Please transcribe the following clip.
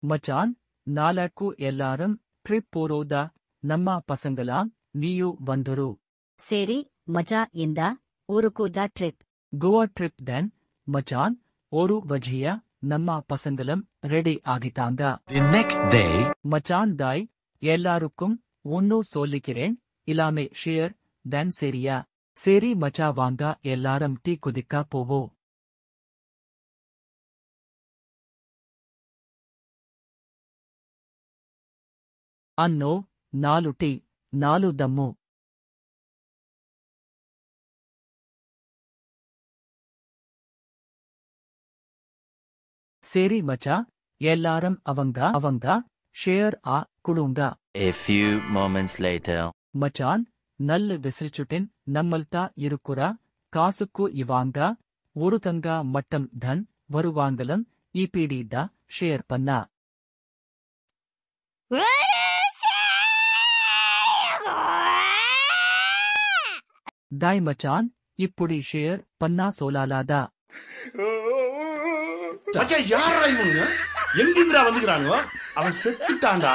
மச்சான், நாளைக்கு எல்லாரும் ட்ரிப் போறோதா? நம்ம பசங்களாம் நீயு வந்துரு. சரி மச்சா, இந்தா ஊருக்குதா ட்ரிப். கோவா ட்ரிப் தென். மச்சான், ஒரு வஜியா நம்ம பசங்களும் ரெடி ஆகிட்டாங்க. The next day, மச்சான் தாய், எல்லாருக்கும் ஒன்னு சொல்லிக்கிறேன், இல்லாமே ஷேர் தென் சரியா? சரி மச்சா, வாங்க எல்லாரும் டீ குதிக்க போவோம். அன்னோ, 4 டீ, 4 தம்மு. சரி மச்சா, எல்லாரும் அவங்க ஷேர் குடுங்க. a few moments later, மச்சான், நல்ல விசிரிச்சுட்டேன், நம்மள்தா இருக்குறா காசுக்கு இவாங்க ஒரு தங்க மட்டம் தன் வருவாங்கலம் இபிடி டா ஷேர் பண்ணா. தாய் மச்சான், இப்படி ஷேர் பண்ணா சோலாலாதா? மச்சான், யாரா இவங்க? எங்கிருந்துடா வந்துக்கிறானுவோ? அவன் செத்துட்டான்டா.